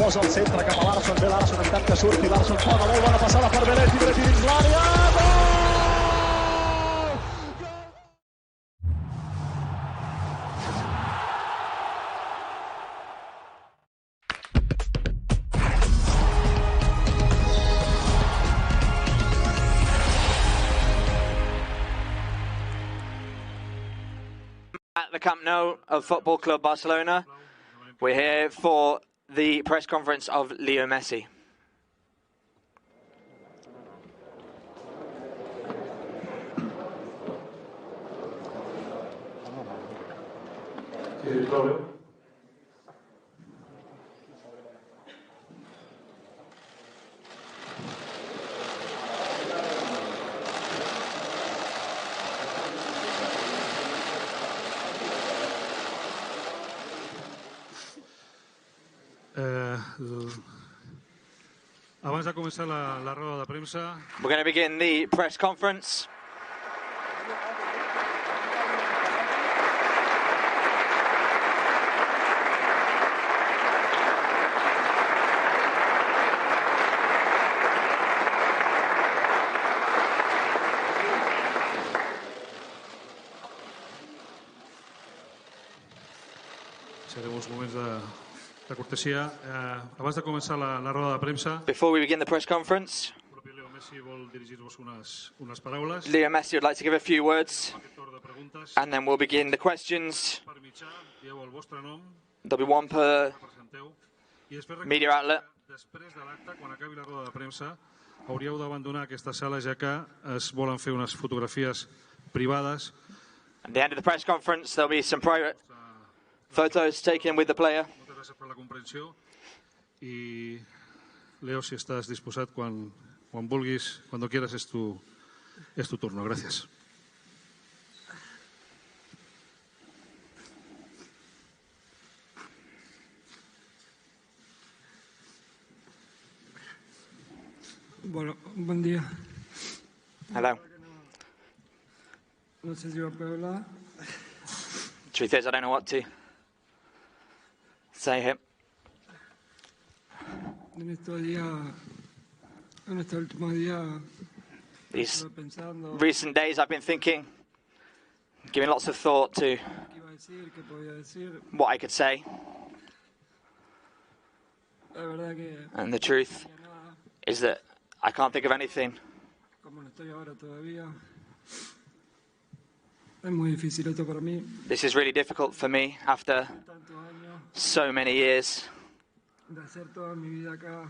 posa al centre cap a Larsson, ve Larsson, evitant que surti, Larsson fa una molt bona passada per Belletti dins l'àrea, gol! At the Camp Nou of Football Club Barcelona, we're here for the press conference of Leo Messi. Abans de començar la roda de premsa, We're going to begin the press conference. serem uns moments de cortesia. Abans de començar la roda de premsa, Before we begin the press conference, el propi Leo Messi vol dirigir-vos unes paraules. Leo Messi would like to give a few words, Aquest torn de preguntes, and then we'll begin the questions. per mitjà, dieu el vostre nom, There'll be one per presenteu, i després media outlet. després de l'acte, quan acabi la roda de premsa, hauríeu d'abandonar aquesta sala, ja que es volen fer unes fotografies privades. At the end of the press conference, there'll be some private photos taken with the player. Moltes gràcies per la comprensió i Leo, si estàs disposat, quan vulguis, cuando quieras, es tu turno. Gracias. Bueno, buen día. Hello. No sé si va a poder hablar. Truth is, I don't know what to say here. En estos días, en estos últimos días, These estuve pensando recent days, I've been thinking, giving lots of thought to qué iba a decir, qué podía decir. what I could say, La verdad que and the truth no había nada, is that I can't think of anything. como no estoy ahora todavía. Es muy difícil esto para mí. This is really difficult for me after Tantos años so many years de hacer toda mi vida acá.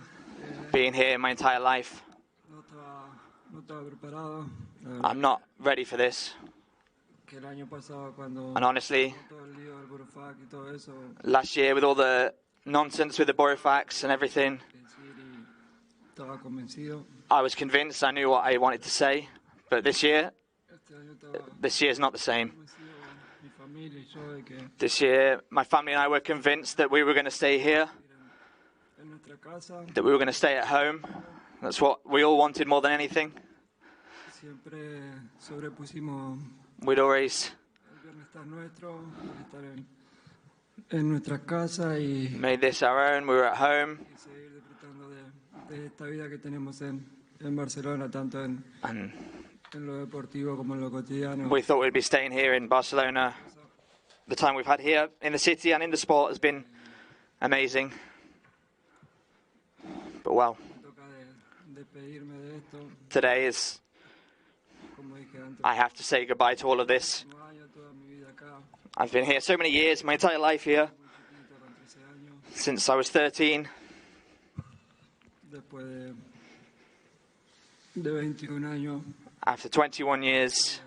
being here my entire life. No estaba preparado. I'm not ready for this. Que el año pasado, cuando And honestly, todo el lío del Burofax y todo eso, last year with all the nonsense with the Boroughfax and everything, decir y estaba convencido. I was convinced, I knew what I wanted to say. But this year Este año estaba is not the same. convencido, mi familia y yo, de que This year, my family and I were convinced that we were going to stay here, en nuestra casa that we were going to stay at home. That's what we all wanted more than anything. siempre sobrepusimos We'd always el bienestar nuestro, el estar en nuestra casa y made this our own. We were at home, seguir disfrutando de esta vida que tenemos en Barcelona, tanto en and lo deportivo como en lo cotidiano. we thought we'd be staying here in Barcelona. The time we've had here in the city and in the sport has been amazing. But well, Me toca despedirme de esto, today is, como dije antes, I have to say goodbye to all of this. últimos años, toda mi vida acá, I've been here so many years, my entire life here, muy chiquito, con 13 años, since I was 13. después de 21 años, After 21 years,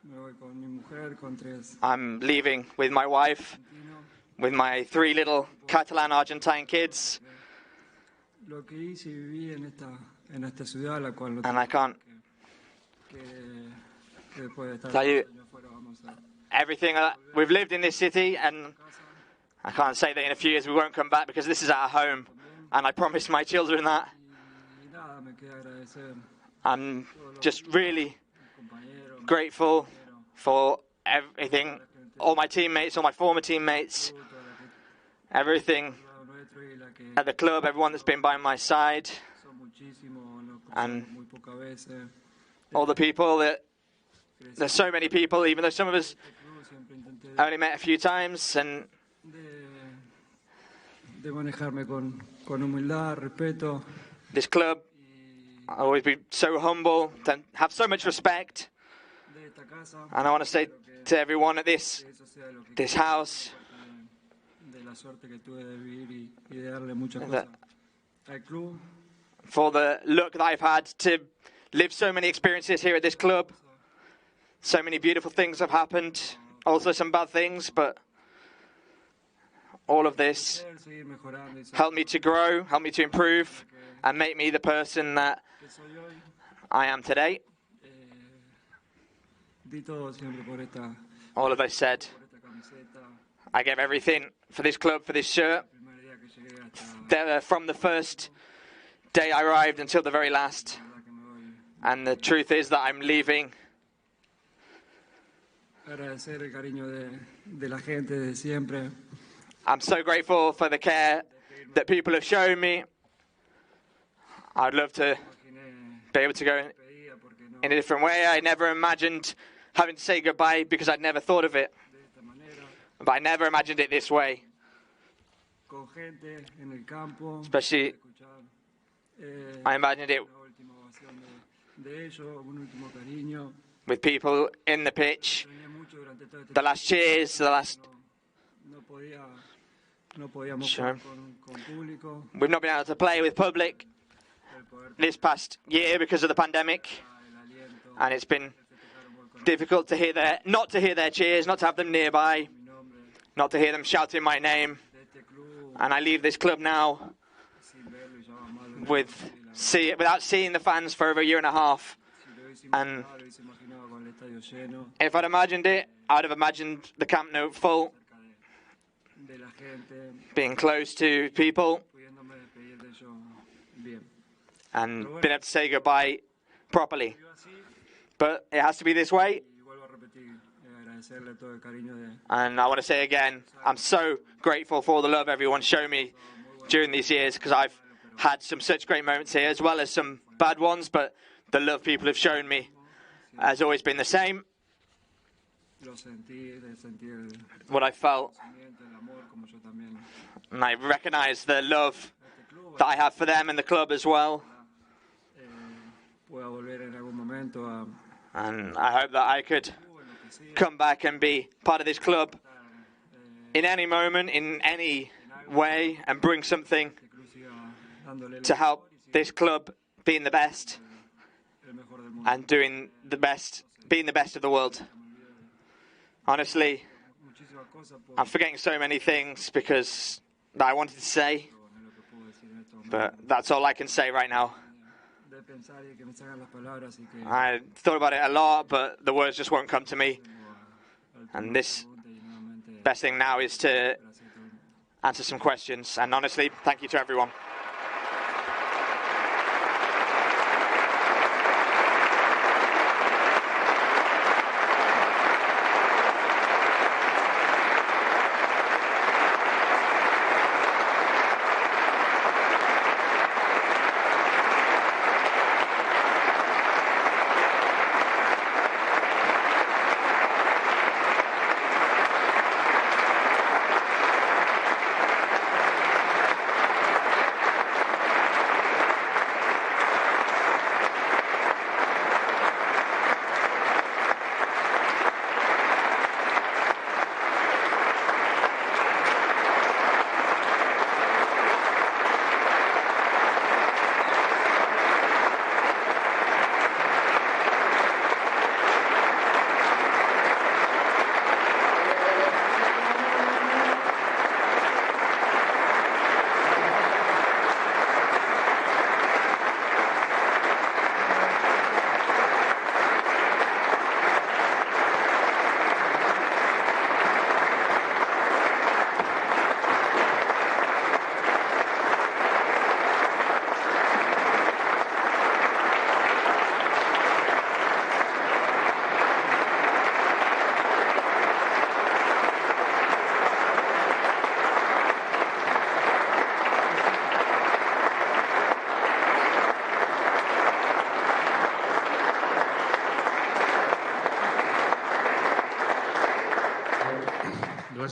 me voy con mi mujer, con 3 I'm leaving with my wife, argentinos. with my 3 little Catalan Argentine kids, Lo que hice y viví en esta ciudad, la cual no and I can't que después de estar tell you 2 años afuera vamos a everything. We've lived in this city, and I can't say that in a few years we won't come back, because this is our home, and I promised my children that. y nada, me queda agradecer I'm just really compañeros, grateful for everything, all my teammates, all my former teammates, toda la gente everything al lado nuestro regla que at the club, everyone that's been by my side, son muchísimos, nos And- cruzamos muy pocas veces. all the people that there's so many people, even though some of us Este club siempre intenté only met a few times, and de manejarme con humildad, respeto. this club, I always be so humble, and have so much respect. De esta casa, And I want to say to everyone at que eso sea lo que this house de la suerte que tuve de vivir y de darle muchas That- cosas al club. for the luck that I've had to live so many experiences here at this club. So many beautiful things have happened, also some bad things, but all of this Seguir mejorando y ser helped me to grow, helped me to improve, and make me the person that que soy hoy. I am today. Di todo siempre por esta All of us said, camiseta. I gave everything for this club, for this shirt, El primer día que llegué hasta from the first day I arrived until the very last. la verdad que me voy. And the truth is that I'm leaving. Agradecer el cariño de la gente de siempre. I'm so grateful for the care that people have shown me. I'd love to Imaginé, be able to go pedía porque no in a different way. I never imagined having to say goodbye because I'd never thought of it. de esta manera. But I never imagined it this way. Con gente en el campo. Especially, Escuchar I imagined it una última ovación de ellos, un último cariño. with people in the pitch. Extrañé mucho durante todo este The last cheers, the last... no podíamos Sure. jugar con público. We've not been able to play with public El poder this past year because of the pandemic. el aliento. And it's been Festejaron gol con difficult to hear not to hear their cheers, not to have them nearby, mi nombre not to hear them shouting my name. de este club And I leave this club now sin verlo y ya va más de un año. without seeing the fans for over a year and a half. Si lo hubiese and- imaginado, lo hubiese imaginado con el estadio lleno, If I'd imagined it, I'd have imagined the Camp Nou full, cerca de la gente, being close to people, pudiéndome despedir de ellos bien. and being able to say goodbye properly. Yo así, But it has to be this way, y vuelvo a repetir, agradecerle todo el cariño de and I want to say again, I'm so grateful for all the love everyone's shown me during these years, because I've had some such great moments here, as well as some bad ones, but the love people have shown me has always been the same. lo sentí, de sentir el What I felt, sentimiento, el amor, como yo también. and I recognise the love Este club, that I have for them and the club as well. pueda volver en algún momento a And I hope that I could en lo que sea, come back and be part of this club in any moment, in any way, and bring something que Cruz siga dándole to help this club being the best el mejor del mundo. and doing the best, being the best of the world. Honestly, Muchísimas cosas por I'm forgetting so many things because that I wanted to say, no lo que puedo decir en estos momentos. but that's all I can say right now. De pensar y que me salgan las palabras y que I thought about it a lot, but the words just won't come to me. al And this pregunte y nuevamente best thing now is to gracias a todos. answer some questions. And honestly, thank you to everyone.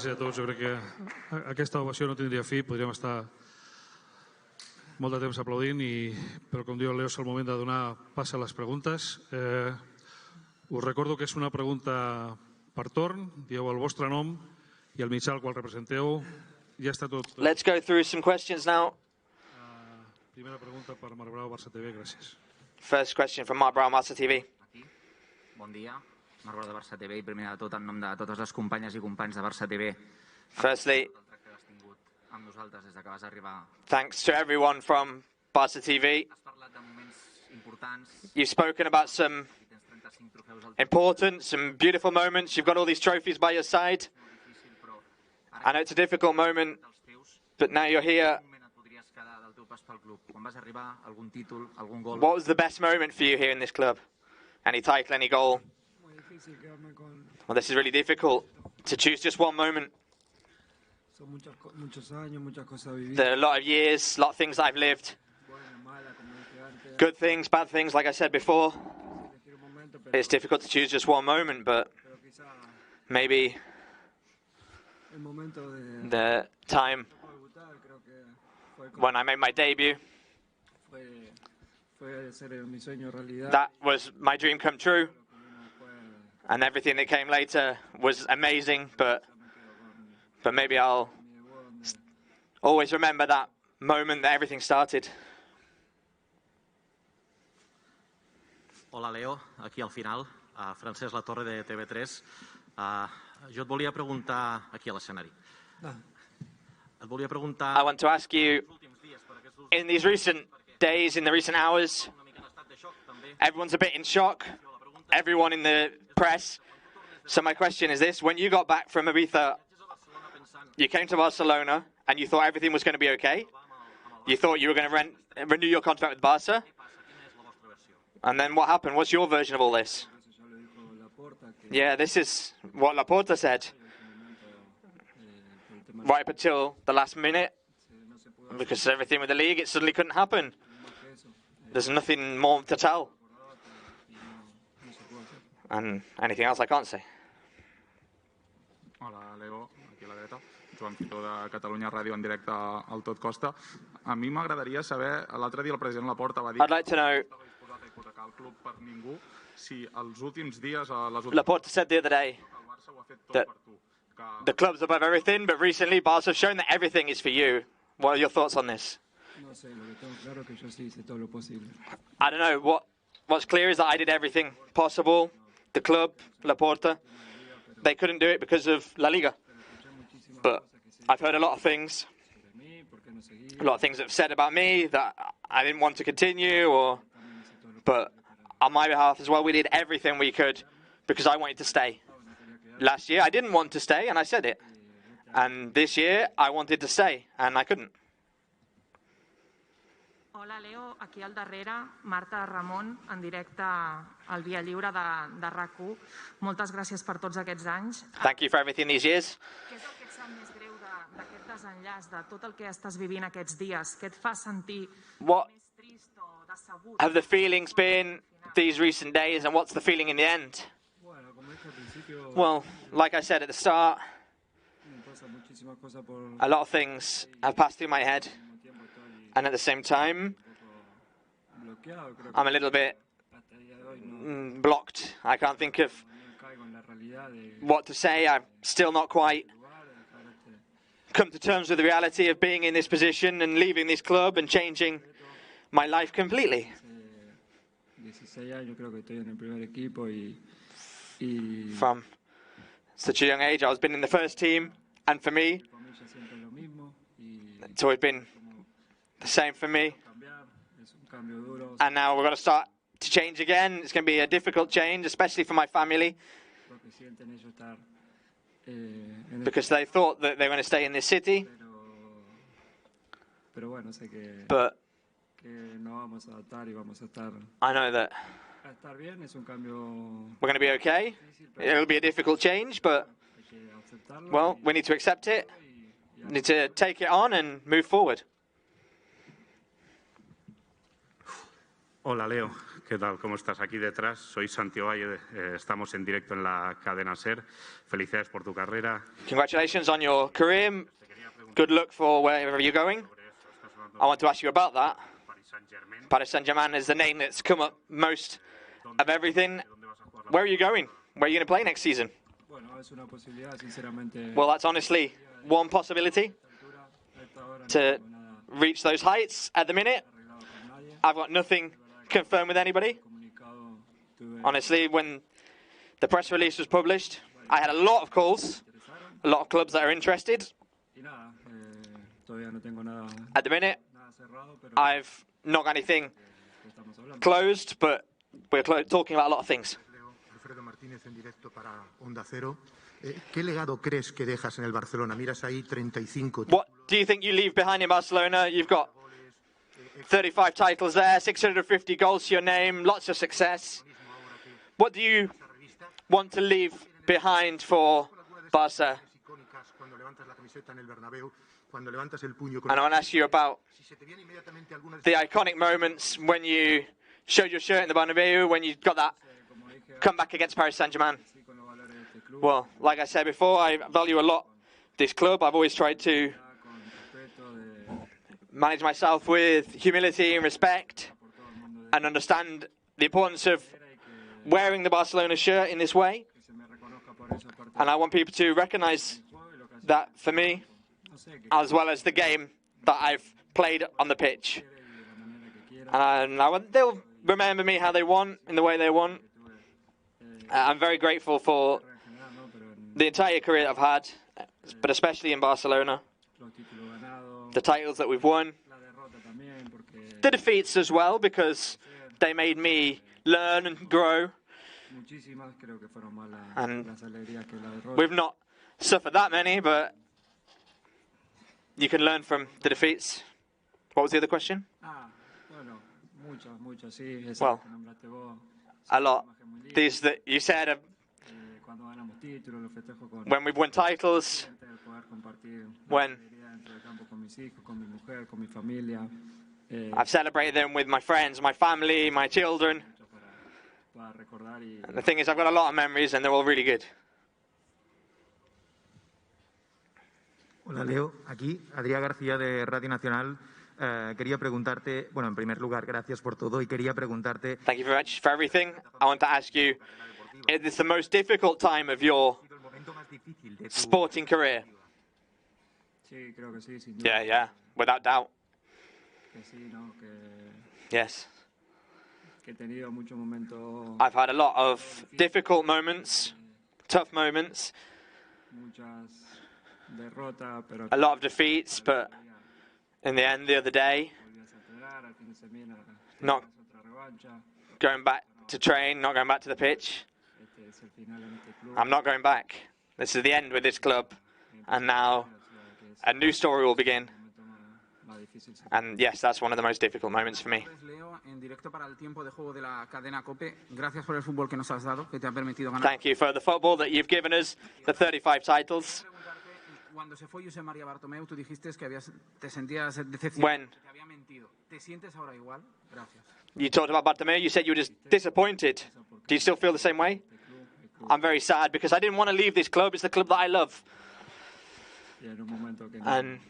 gràcies a tots. Jo crec que aquesta ovació no tindria fi, podríem estar molt de temps aplaudint, però com diu el Leo, és el moment de donar pas a les preguntes. Us recordo que és una pregunta per torn, dieu el vostre nom i el mitjà al qual representeu. Ja està tot. Let's go through some questions now. Primera pregunta per Marc Brau, Barça TV, gràcies. First question from Marc Brau, Barça TV. Aquí. Bon dia, Marc Brau de Barça TV, i primer de tot en nom de totes les companyes i companys de Barça TV. Firstly, El tracte que has tingut amb nosaltres des que vas arribar. thanks to everyone from Barça TV. Has parlat de moments importants. You've spoken about some I tens 35 trofeus al important, some beautiful moments. You've got all these trophies by your side. difícil, però I know it's a difficult moment, dels teus, but now you're here. quin moment et podries quedar del teu pas pel club? Quan vas arribar, algun títol, algun gol? What was the best moment for you here in this club? Any title, any goal? Muy difícil quedarme con... Well, this is really difficult to choose just one moment. Son muchos años, muchas cosas vividas. There are a lot of years, a lot of things that I've lived. Buenas, malas, como dije antes. Good things, bad things, like I said before. Elegir un momento, pero It's difficult to choose just one moment, but quizá maybe el momento de the time debutar, creo que fue when I made my debut, fue hacer mi sueño realidad. that was my dream come true. And everything that came later was amazing, but maybe I'll always remember that moment that everything started. Hola, Leo, aquí al final, Francesc Latorre de TV3. Jo et volia preguntar, aquí a l'escenari, et volia preguntar... I want to ask you, els últims dies, per aquests últims in these recent days, in the recent hours, una mica en estat de xoc, també. everyone's a bit in shock, everyone in the press. So my question is this: when you got back from Ibiza, you came to Barcelona and you thought everything was going to be okay. You thought you were going to renew your contract with Barca. And then what happened? What's your version of all this? Yeah, this is what Laporta said. Right up until the last minute, because everything with the league, it suddenly couldn't happen. There's nothing more to tell. And anything else I can't say. Hola, Leo, aquí a la dreta. Joan Fitó de Catalunya Ràdio en directe al Tot Costa. A mi m'agradaria saber, l'altre dia el president Laporta va dir I'd like to know, que estava disposat a hipotecar el club per ningú, si els últims dies, les últimes Laporta said the other day, el Barça ho ha fet tot that per tu. Que the club's above everything, but recently Barca have shown that everything is for you. What are your thoughts on this? No sé, lo que tengo claro es que yo sí hice todo lo posible. I don't know. What's clear is that I did everything possible. The club, Laporta, they couldn't do it because of La Liga. But I've heard a lot of things, a lot of things that have said about me that I didn't want to continue, but on my behalf as well, we did everything we could because I wanted to stay. Last year, I didn't want to stay, and I said it. And this year, I wanted to stay, and I couldn't. Hola, Leo. Aquí al darrere, Marta Ramon, en directe al Via Lliure de RAC1. Moltes gràcies per tots aquests anys. Thank you for everything these years. Què és el que et sap més greu d'aquest desenllaç, de tot el que estàs vivint aquests dies? Què et fa sentir What més trist o decebut? have the feelings been these recent days, and what's the feeling in the end? Bueno, como dije al principio, Well, like I said at the start, me pasan muchísimas cosas por a lot of things have passed through my head, mismo tiempo estoy and at the same time, un poco bloqueado, creo I'm que a little bit hasta el día de hoy no blocked. I can't think of caigo en la realidad de what to say. I'm still not quite lugar, de dejar come to terms with the reality of being in this position and leaving this club and changing my life completely. 16 años creo que estoy en el primer equipo y From such a young age, I've been in the first team, and for me, para mí ya siempre es lo mismo y it's always been the same for me. cambiar es un cambio duro. And now we're going to start to change again. It's going to be a difficult change, especially for my family, Lo que sienten ellos estar en because they thought that they were going to stay in this city. pero bueno, sé que But no vamos a adaptar y vamos a estar I know that bien. Es un cambio, we're going to be okay. It'll be a difficult change, but, hay que aceptarlo. well, we need to accept it, need to take it on and move forward. Hola Leo, ¿qué tal? ¿Cómo estás? Aquí detrás, soy Santiago Valle, estamos en directo en la cadena SER. Felicidades por tu carrera. Congratulations on your career. Good luck for wherever you're going. I want to ask you about that. Paris Saint-Germain is the name that's come up most of everything. Where are you going? Where are you going to play next season? Bueno, es una posibilidad, sinceramente. Well, that's honestly one possibility to reach those heights. At the minute, I've got nothing confirmed with anybody. Honestly, when the press release was published, I had a lot of calls, a lot of clubs that are interested. At the minute, I've not got anything closed, but we're talking about a lot of things. Alfredo Martínez en directo para Onda Cero. ¿Qué legado crees que dejas en el Barcelona? Miras ahí 35. What do you think you leave behind in Barcelona? You've got 35 titles there, 650 goals to your name, lots of success. What do you want to leave behind for Barca? And I want to ask you about the iconic moments when you showed your shirt in the Bernabeu, when you got that comeback against Paris Saint-Germain. Well, like I said before, I value a lot this club. I've always tried to manage myself with humility and respect and understand the importance of wearing the Barcelona shirt in this way. And I want people to recognise that for me, as well as the game that I've played on the pitch. And they'll remember me how they want, in the way they want. I'm very grateful for the entire career that I've had, but especially in Barcelona. The titles that we've won. The defeats as well, because they made me learn and grow. And we've not suffered that many, but you can learn from the defeats. What was the other question? Well, a lot. These that you said when we've won titles, when I've celebrated them with my friends, my family, my children. And the thing is, I've got a lot of memories and they're all really good. Hola Leo, aquí Adrián García de Radio Nacional. Quería preguntarte, bueno, en primer lugar, gracias por todo y quería preguntarte. Thank you very much for everything. I want to ask you, is this the most difficult time of your sporting career? Yeah, without doubt. Yes. I've had a lot of difficult moments, tough moments, a lot of defeats, but in the end, the other day, not going back to train, not going back to the pitch. I'm not going back. This is the end with this club, and now a new story will begin. And yes, that's one of the most difficult moments for me. Thank you for the football that you've given us, the 35 titles. Cuando se fue José María Bartomeu, tú dijiste que te sentías decepcionado, When que te había mentido. ¿Te sientes ahora igual? Gracias. you talked about Bartomeu, you said you were just disappointed. Do you still feel the same way? I'm very sad because I didn't want to leave this club. It's the club that I love. And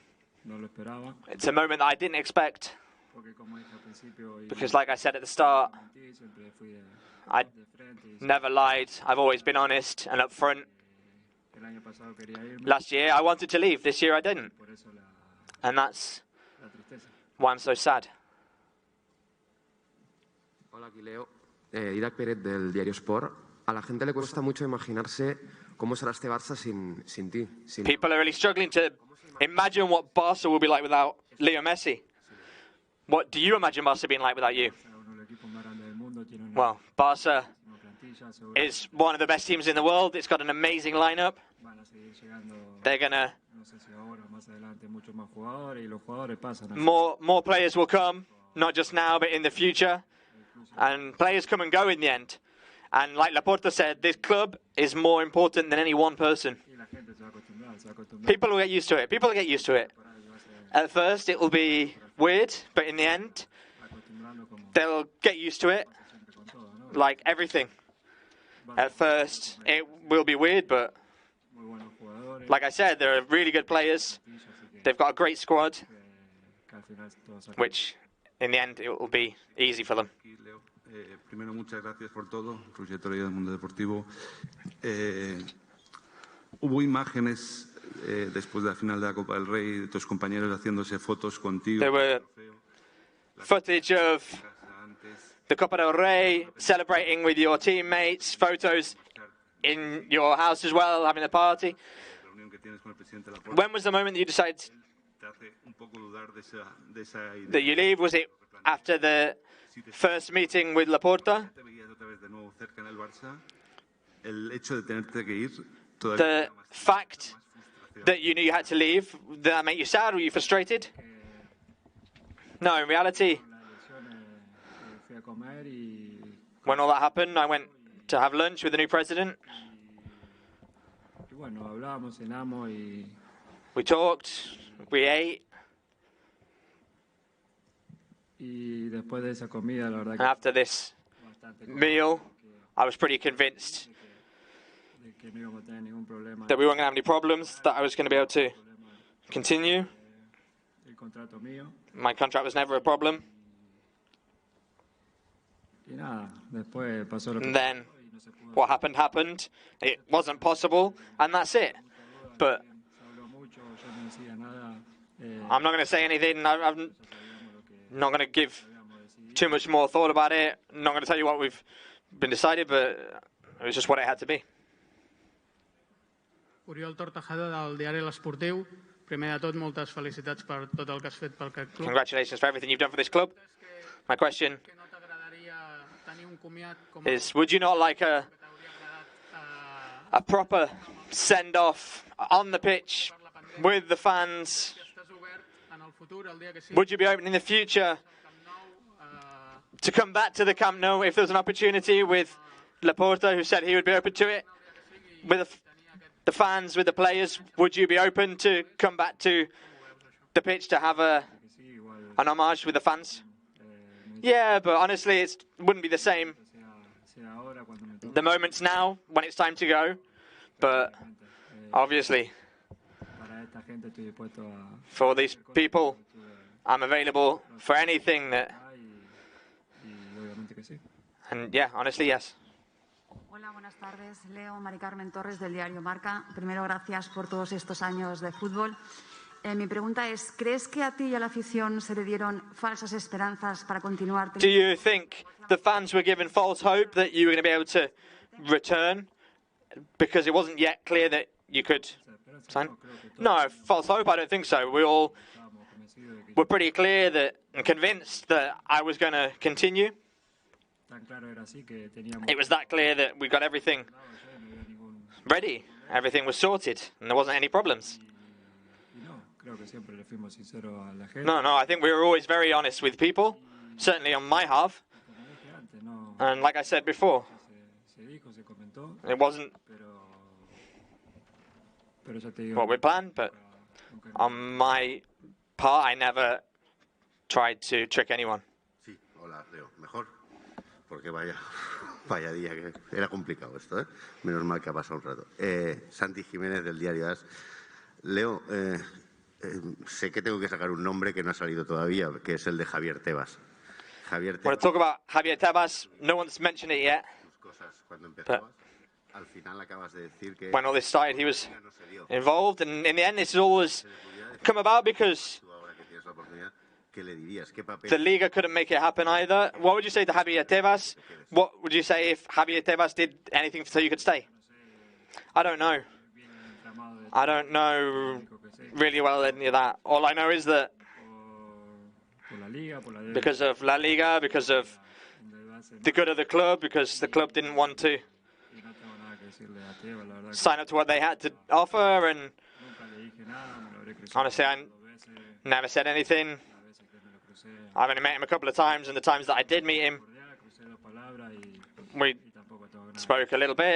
it's a moment that I didn't expect. Because like I said at the start, I never lied. I've always been honest and upfront. Last year I wanted to leave. This year I didn't. And that's why I'm so sad. Hola, aquí Leo. Didac Pérez del diario Sport. A la gente le cuesta mucho imaginarse cómo será este Barça sin ti. People are really struggling to imagine what Barca will be like without Leo Messi. What do you imagine Barca being like without you? Well, Barca is one of the best teams in the world. It's got an amazing lineup. They're gonna more players will come, not just now but in the future, and players come and go in the end. And like Laporta said, this club is more important than any one person. People will get used to it. People will get used to it. At first, it will be weird, but in the end, they'll get used to it, like everything. At first, it will be weird, but like I said, they're really good players. They've got a great squad, which in the end, it will be easy for them. Primero, muchas gracias por todo, Roger Torres del Mundo Deportivo. Hubo imágenes después de la final de la Copa del Rey de tus compañeros haciéndose fotos contigo. There were footage of the Copa del Rey, celebrating with your teammates, photos in your house as well, having a party. When was the moment that you decided that you leave? Was it after the first meeting with Laporta? The fact that you knew you had to leave, did that make you sad? Were you frustrated? No, in reality, when all that happened, I went to have lunch with the new president. We talked, we ate. And after this meal, I was pretty convinced that we weren't going to have any problems, that I was going to be able to continue. My contract was never a problem. And then what happened happened. It wasn't possible, and that's it. But I'm not going to say anything. I'm not going to give too much more thought about it. I'm not going to tell you what we've been decided, but it was just what it had to be. Oriol Tortajada del diari L'Esportiu. Primer de tot, moltes felicitats per tot el que has fet pel club. Congratulations for everything you've done for this club. My question is, would you not like a proper send-off on the pitch with the fans? Would you be open in the future to come back to the Camp Nou if there was an opportunity with Laporta, who said he would be open to it? With the fans, with the players, would you be open to come back to the pitch to have an homage with the fans? Yeah, but honestly, it wouldn't be the same. The moment's now, when it's time to go, but obviously, for these people, I'm available for anything that... And yeah, honestly, yes. Hola, buenas tardes. Leo Mari Carmen Torres del diario Marca. Primero, gracias por todos estos años de fútbol. Mi pregunta es, ¿crees que a ti y a la afición se le dieron falsas esperanzas para continuar? Do you think the fans were given false hope that you were going to be able to return because it wasn't yet clear that you could sign? No, false hope, I don't think so. We all were pretty clear that and convinced that I was going to continue. It was that clear that we got everything ready. Everything was sorted and there wasn't any problems. No, I think we were always very honest with people, certainly on my half. And like I said before, it wasn't what we planned, but on my part, I never tried to trick anyone. Sí, hola, Leo. Mejor, porque vaya día, que era complicado esto, ¿eh? Menos mal que ha pasado un rato. Santi Jiménez, del diario AS. Leo, sé que tengo que sacar un nombre que no ha salido todavía, que es el de Javier Tebas. When I talk about Javier Tebas, no one's mentioned it yet. But when all this started, he was involved, and in the end, this has always come about because the Liga couldn't make it happen either. What would you say to Javier Tebas? What would you say if Javier Tebas did anything so you could stay? I don't know. I don't know really well any of that. All I know is that because of La Liga, because of the good of the club, because the club didn't want to sign up to what they had to offer, and honestly, I never said anything. I've only met him a couple of times, and the times that I did meet him, we spoke a little bit,